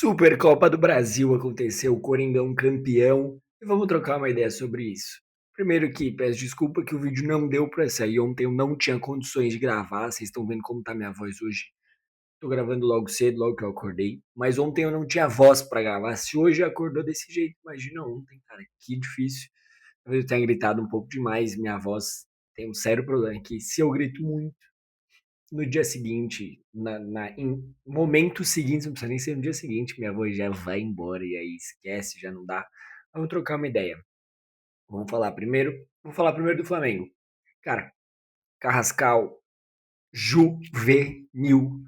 Supercopa do Brasil aconteceu, o Coringão campeão, e vamos trocar uma ideia sobre isso. Primeiro que peço desculpa que o vídeo não deu pra sair, ontem eu não tinha condições de gravar, vocês estão vendo como tá minha voz hoje. Tô gravando logo cedo, logo que eu acordei, mas ontem eu não tinha voz pra gravar. Se hoje acordou desse jeito, imagina ontem, cara, que difícil. Talvez eu tenha gritado um pouco demais, minha voz tem um sério problema que se eu grito muito no dia seguinte, em momentos seguintes, não precisa nem ser no dia seguinte, minha voz já vai embora e aí esquece, já não dá. Vamos trocar uma ideia. Vamos falar primeiro do Flamengo. Cara, Carrascal, juvenil.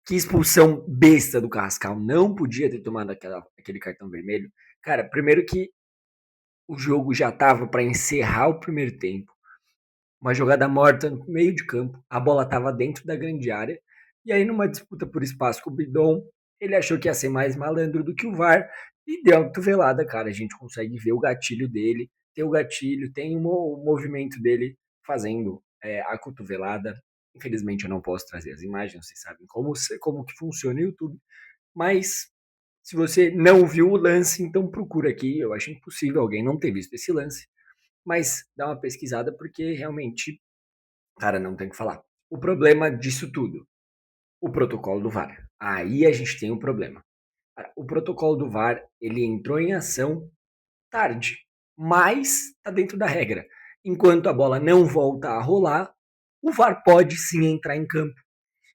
Que expulsão besta do Carrascal. Não podia ter tomado aquele cartão vermelho. Cara, primeiro que o jogo já tava para encerrar o primeiro tempo. Uma jogada morta no meio de campo, a bola estava dentro da grande área, e aí numa disputa por espaço com o Bidon, ele achou que ia ser mais malandro do que o VAR, e deu uma cotovelada, cara, a gente consegue ver o gatilho dele, tem o gatilho, tem o movimento dele fazendo a cotovelada, infelizmente eu não posso trazer as imagens, vocês sabem como que funciona o YouTube, mas se você não viu o lance, então procura aqui, eu acho impossível alguém não ter visto esse lance, mas dá uma pesquisada porque realmente, cara, não tem o que falar. O problema disso tudo, o protocolo do VAR. Aí a gente tem um problema. Cara, o protocolo do VAR, ele entrou em ação tarde, mas tá dentro da regra. Enquanto a bola não volta a rolar, o VAR pode sim entrar em campo.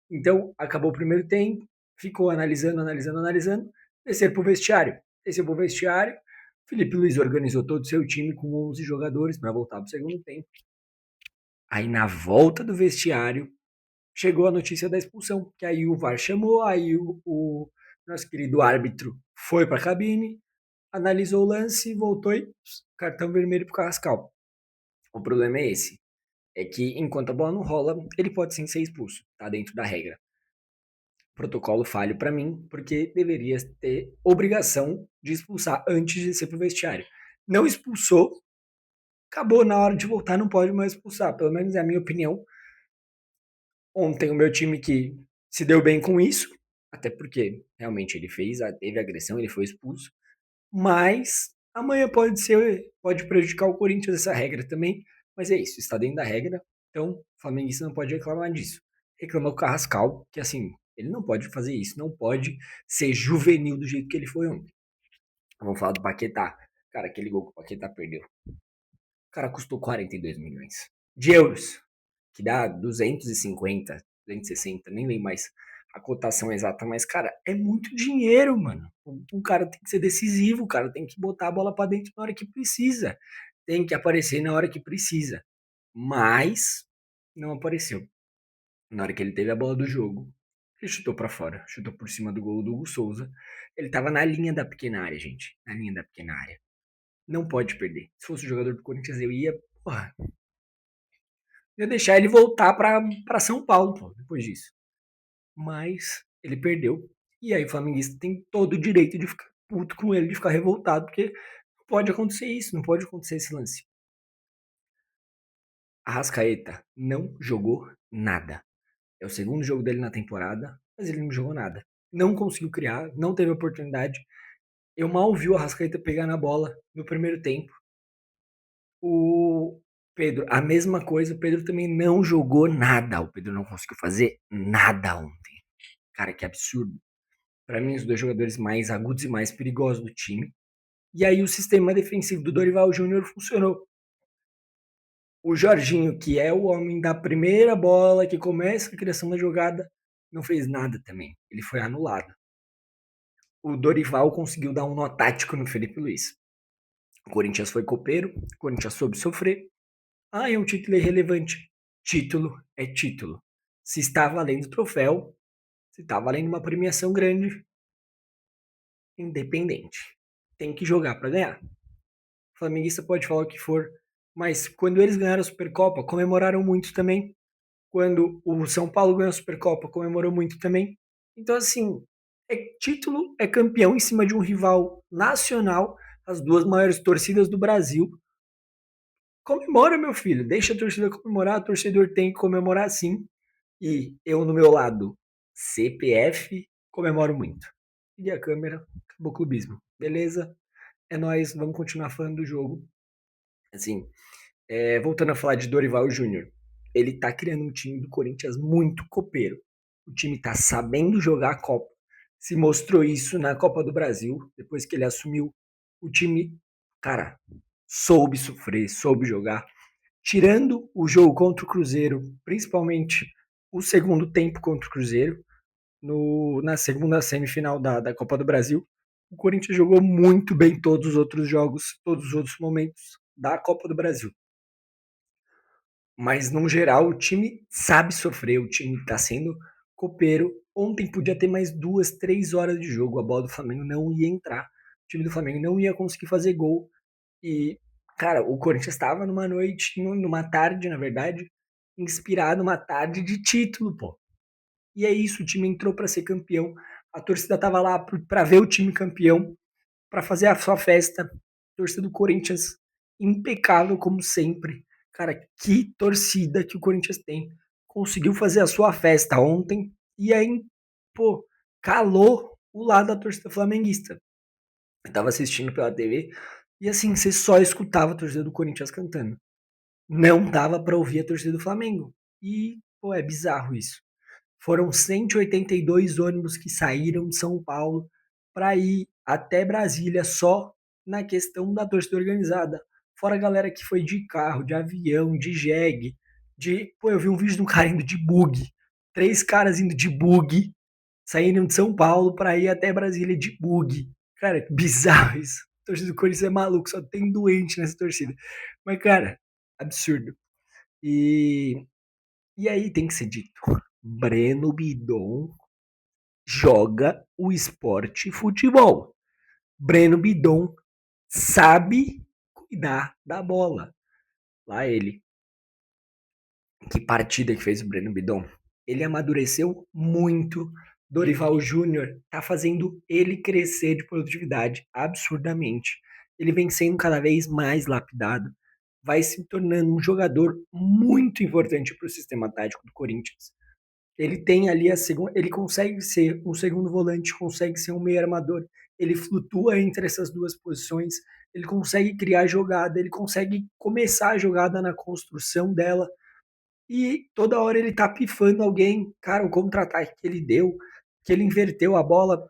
Então, acabou o primeiro tempo, ficou analisando, descer pro vestiário. Desceu pro vestiário, Felipe Luiz organizou todo o seu time com 11 jogadores para voltar pro segundo tempo. Aí na volta do vestiário, chegou a notícia da expulsão, que aí o VAR chamou, aí o nosso querido árbitro foi para a cabine, analisou o lance, voltou e cartão vermelho pro Carrascal. O problema é esse, é que enquanto a bola não rola, ele pode sim ser expulso, tá dentro da regra. Protocolo falho para mim, porque deveria ter obrigação de expulsar antes de ser pro vestiário. Não expulsou, acabou na hora de voltar, não pode mais expulsar, pelo menos é a minha opinião. Ontem o meu time que se deu bem com isso, até porque realmente ele teve agressão, ele foi expulso, mas amanhã pode prejudicar o Corinthians essa regra também, mas é isso, está dentro da regra, então o flamenguista não pode reclamar disso. Reclama o Carrascal, que assim, ele não pode fazer isso, não pode ser juvenil do jeito que ele foi ontem. Vamos falar do Paquetá. Cara, aquele gol que o Paquetá perdeu. O cara custou 42 milhões de euros, que dá 250, 260, nem lembro mais a cotação exata, mas, cara, é muito dinheiro, mano. O cara tem que ser decisivo, o cara tem que botar a bola pra dentro na hora que precisa, tem que aparecer na hora que precisa, mas não apareceu. Na hora que ele teve a bola do jogo, ele chutou pra fora, chutou por cima do gol do Hugo Souza. Ele tava na linha da pequena área, gente, na linha da pequena área. Não pode perder. Se fosse o jogador do Corinthians, eu ia, porra, ia deixar ele voltar pra São Paulo, pô, depois disso. Mas ele perdeu. E aí o flamenguista tem todo o direito de ficar puto com ele, de ficar revoltado, porque não pode acontecer isso, não pode acontecer esse lance. Arrascaeta não jogou nada. É o segundo jogo dele na temporada, mas ele não jogou nada. Não conseguiu criar, não teve oportunidade. Eu mal vi o Arrascaeta pegar na bola no primeiro tempo. O Pedro, a mesma coisa, o Pedro também não jogou nada. O Pedro não conseguiu fazer nada ontem. Cara, que absurdo. Para mim, os dois jogadores mais agudos e mais perigosos do time. E aí o sistema defensivo do Dorival Júnior funcionou. O Jorginho, que é o homem da primeira bola, que começa a criação da jogada, não fez nada também. Ele foi anulado. O Dorival conseguiu dar um nó tático no Felipe Luiz. O Corinthians foi copeiro, o Corinthians soube sofrer. Ah, é um título irrelevante. Título é título. Se está valendo troféu, se está valendo uma premiação grande, independente. Tem que jogar para ganhar. O flamenguista pode falar o que for, mas quando eles ganharam a Supercopa, comemoraram muito também. Quando o São Paulo ganhou a Supercopa, comemorou muito também. Então, assim, é título, é campeão em cima de um rival nacional, as duas maiores torcidas do Brasil. Comemora, meu filho, deixa a torcida comemorar, o torcedor tem que comemorar sim. E eu, no meu lado, CPF, comemoro muito. liguei a câmera, acabou o clubismo. Beleza, é nóis, vamos continuar falando do jogo. Assim, voltando a falar de Dorival Júnior, ele tá criando um time do Corinthians muito copeiro. O time tá sabendo jogar a Copa. Se mostrou isso na Copa do Brasil, depois que ele assumiu o time, cara, soube sofrer, soube jogar. Tirando o jogo contra o Cruzeiro, principalmente o segundo tempo contra o Cruzeiro, na segunda semifinal da Copa do Brasil, o Corinthians jogou muito bem todos os outros jogos, todos os outros momentos da Copa do Brasil. Mas, no geral, o time sabe sofrer, o time tá sendo copeiro. Ontem podia ter mais 2, 3 horas de jogo, a bola do Flamengo não ia entrar. O time do Flamengo não ia conseguir fazer gol. E, cara, o Corinthians estava numa noite, numa tarde, na verdade, inspirado, uma tarde de título, pô. E é isso, o time entrou para ser campeão. A torcida tava lá para ver o time campeão, para fazer a sua festa. A torcida do Corinthians impecável como sempre. Cara, que torcida que o Corinthians tem. Conseguiu fazer a sua festa ontem e aí, pô, calou o lado da torcida flamenguista. Eu tava assistindo pela TV e assim, você só escutava a torcida do Corinthians cantando. Não dava para ouvir a torcida do Flamengo. E, pô, é bizarro isso. Foram 182 ônibus que saíram de São Paulo para ir até Brasília só na questão da torcida organizada. Fora a galera que foi de carro, de avião, de jegue, de. Pô, eu vi um vídeo de um cara indo de bug. 3 caras indo de bug, saindo de São Paulo para ir até Brasília de bug. Cara, bizarro isso. A torcida do Corinthians é maluco, só tem doente nessa torcida. Mas, cara, absurdo. E e aí tem que ser dito, Breno Bidon joga o esporte futebol. Breno Bidon sabe cuidar da bola. Lá ele. Que partida que fez o Breno Bidon. Ele amadureceu muito. Dorival Júnior tá fazendo ele crescer de produtividade absurdamente. Ele vem sendo cada vez mais lapidado. Vai se tornando um jogador muito importante para o sistema tático do Corinthians. Ele tem ali a segunda, ele consegue ser um segundo volante, consegue ser um meio armador, ele flutua entre essas duas posições, ele consegue criar jogada, ele consegue começar a jogada na construção dela e toda hora ele tá pifando alguém, cara, o contra-ataque que ele deu, que ele inverteu a bola,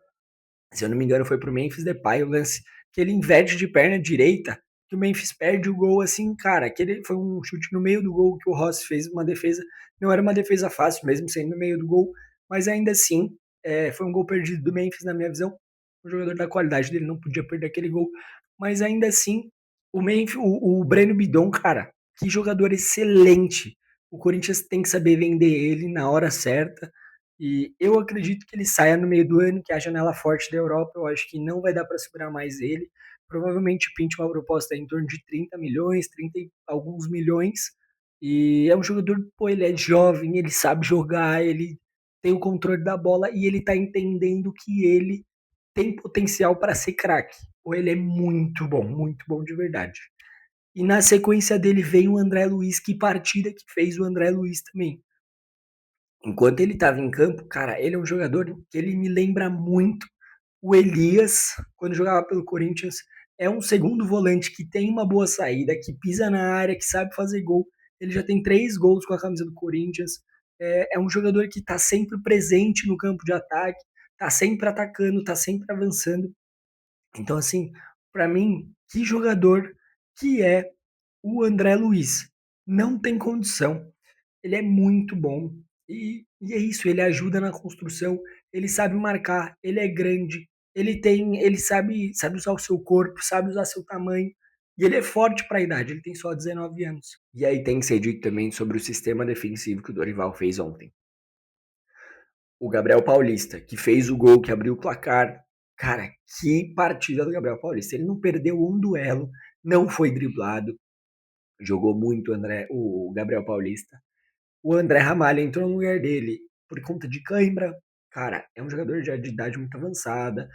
se eu não me engano, foi pro Memphis Depay o lance que ele inverte de perna direita, que o Memphis perde o gol assim, cara, que ele foi um chute no meio do gol que o Rossi fez uma defesa, não era uma defesa fácil, mesmo sendo no meio do gol, mas ainda assim, foi um gol perdido do Memphis na minha visão. O jogador da qualidade dele não podia perder aquele gol, mas ainda assim, o Memphis, o Breno Bidon, cara, que jogador excelente. O Corinthians tem que saber vender ele na hora certa. E eu acredito que ele saia no meio do ano, que é a janela forte da Europa. Eu acho que não vai dar para segurar mais ele. Provavelmente pinte uma proposta em torno de 30 milhões, 30 e alguns milhões. E é um jogador, pô, ele é jovem, ele sabe jogar, ele tem o controle da bola e ele tá entendendo que ele tem potencial para ser craque. Ou ele é muito bom de verdade. E na sequência dele vem o André Luiz, que partida que fez o André Luiz também. Enquanto ele estava em campo, cara, ele é um jogador que ele me lembra muito o Elias, quando jogava pelo Corinthians. É um segundo volante que tem uma boa saída, que pisa na área, que sabe fazer gol. Ele já tem 3 gols com a camisa do Corinthians. É um jogador que está sempre presente no campo de ataque, está sempre atacando, está sempre avançando. Então, assim, para mim, que jogador que é o André Luiz? Não tem condição. Ele é muito bom. E é isso, ele ajuda na construção, ele sabe marcar, ele é grande, ele sabe usar o seu corpo, sabe usar seu tamanho. E ele é forte para a idade, ele tem só 19 anos. E aí tem que ser dito também sobre o sistema defensivo que o Dorival fez ontem. O Gabriel Paulista, que fez o gol, que abriu o placar. Cara, que partida do Gabriel Paulista. Ele não perdeu um duelo, não foi driblado. Jogou muito o Gabriel Paulista. O André Ramalho entrou no lugar dele por conta de cãibra. Cara, é um jogador já de idade muito avançada.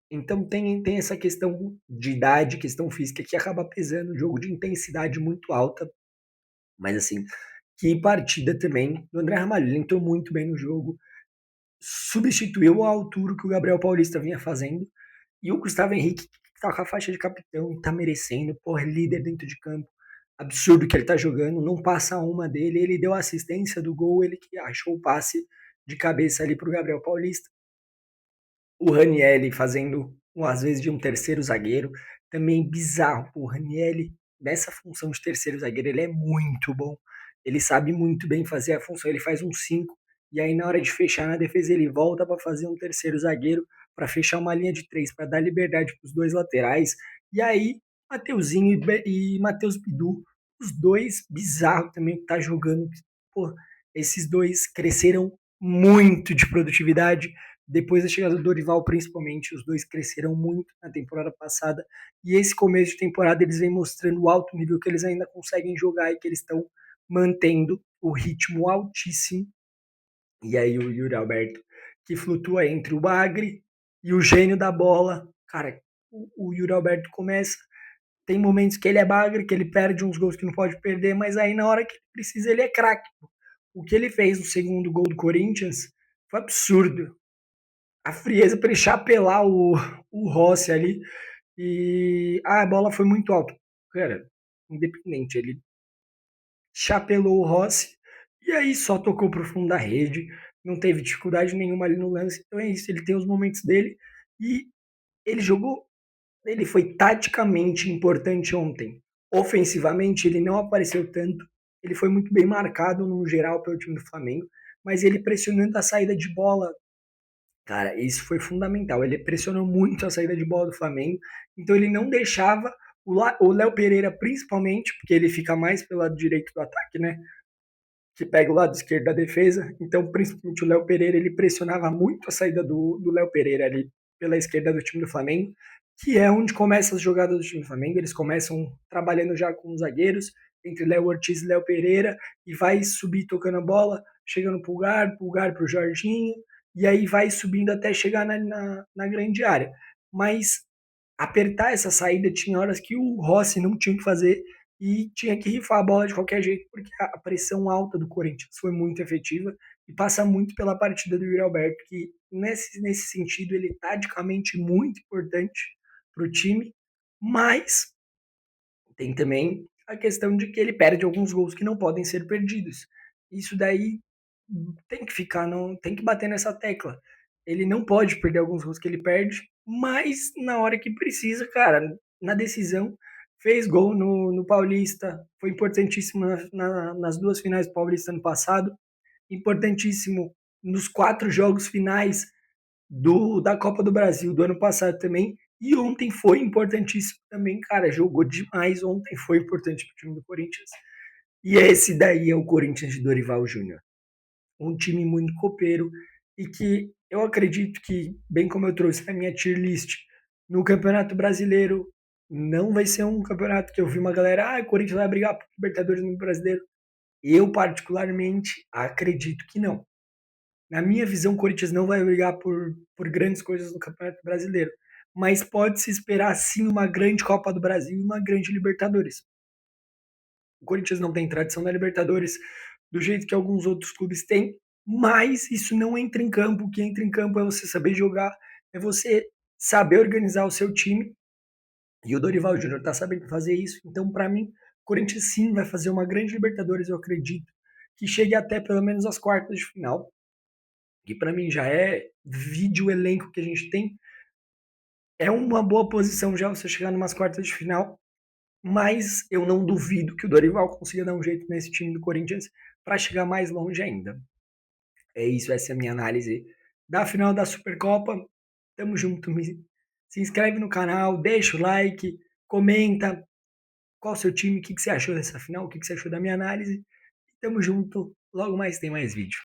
Então tem essa questão de idade, questão física, que acaba pesando. Um jogo de intensidade muito alta. Mas assim, que partida também do André Ramalho. Ele entrou muito bem no jogo. substituiu a altura que o Gabriel Paulista vinha fazendo. E o Gustavo Henrique, que tá com a faixa de capitão e tá merecendo, porra, é líder dentro de campo. Absurdo que ele tá jogando, não passa uma dele. Ele deu a assistência do gol, ele que achou o passe de cabeça ali pro Gabriel Paulista. O Ranielli fazendo, às vezes, de um terceiro zagueiro, também bizarro. O Ranielli, nessa função de terceiro zagueiro, ele é muito bom. Ele sabe muito bem fazer a função, ele faz um 5 e aí na hora de fechar na defesa ele volta para fazer um terceiro zagueiro, para fechar uma linha de 3, para dar liberdade para os dois laterais. E aí, Mateuzinho e Matheus Bidu, os dois bizarro também que tá jogando. Pô, esses dois cresceram muito de produtividade depois da chegada do Dorival, principalmente, os dois cresceram muito na temporada passada. E esse começo de temporada eles vêm mostrando o alto nível que eles ainda conseguem jogar e que eles estão mantendo o ritmo altíssimo. E aí o Yuri Alberto, que flutua entre o bagre e o gênio da bola. Cara, o Yuri Alberto começa. Tem momentos que ele é bagre, que ele perde uns gols que não pode perder, mas aí na hora que ele precisa, ele é craque. O que ele fez no segundo gol do Corinthians foi absurdo, a frieza para ele chapelar o Rossi ali. E a bola foi muito alta. Cara, independente, ele chapelou o Rossi e aí só tocou pro fundo da rede. Não teve dificuldade nenhuma ali no lance. Então é isso, ele tem os momentos dele e ele jogou. Ele foi taticamente importante ontem. Ofensivamente, ele não apareceu tanto. Ele foi muito bem marcado no geral pelo time do Flamengo, mas ele pressionando a saída de bola. Cara, isso foi fundamental. Ele pressionou muito a saída de bola do Flamengo, então ele não deixava o Léo Pereira, principalmente, porque ele fica mais pelo lado direito do ataque, né? Que pega o lado esquerdo da defesa. Então, principalmente o Léo Pereira, ele pressionava muito a saída do Léo Pereira ali pela esquerda do time do Flamengo, que é onde começa as jogadas do time do Flamengo. Eles começam trabalhando já com os zagueiros, entre Léo Ortiz e Léo Pereira, e vai subir tocando a bola, chegando Pulgar pro Jorginho, e aí vai subindo até chegar na grande área. Mas apertar essa saída tinha horas que o Rossi não tinha que fazer e tinha que rifar a bola de qualquer jeito, porque a pressão alta do Corinthians foi muito efetiva e passa muito pela partida do Yuri Alberto, que nesse sentido ele é taticamente muito importante para o time, mas tem também a questão de que ele perde alguns gols que não podem ser perdidos. Isso daí tem que ficar, não tem que bater nessa tecla. Ele não pode perder alguns gols que ele perde, mas na hora que precisa, cara, na decisão, fez gol no Paulista, foi importantíssimo nas duas finais do Paulista ano passado, importantíssimo nos 4 jogos finais da Copa do Brasil do ano passado também. E ontem foi importantíssimo também, cara. Jogou demais ontem, foi importante pro time do Corinthians. E esse daí é o Corinthians de Dorival Júnior. Um time muito copeiro e que eu acredito que, bem como eu trouxe na minha tier list, no Campeonato Brasileiro não vai ser um campeonato que eu vi uma galera, o Corinthians vai brigar por Libertadores no Brasileiro. Eu, particularmente, acredito que não. Na minha visão, o Corinthians não vai brigar por grandes coisas no Campeonato Brasileiro. Mas pode-se esperar, sim, uma grande Copa do Brasil e uma grande Libertadores. O Corinthians não tem tradição na Libertadores do jeito que alguns outros clubes têm, mas isso não entra em campo. O que entra em campo é você saber jogar, é você saber organizar o seu time. E o Dorival Júnior está sabendo fazer isso. Então, para mim, o Corinthians sim vai fazer uma grande Libertadores, eu acredito, que chegue até pelo menos as quartas de final, que para mim já é vídeo elenco que a gente tem. É uma boa posição já você chegar numas quartas de final, mas eu não duvido que o Dorival consiga dar um jeito nesse time do Corinthians para chegar mais longe ainda. É isso, essa é a minha análise da final da Supercopa. Tamo junto, se inscreve no canal, deixa o like, comenta qual o seu time, o que você achou dessa final, o que você achou da minha análise. Tamo junto, logo mais tem mais vídeo.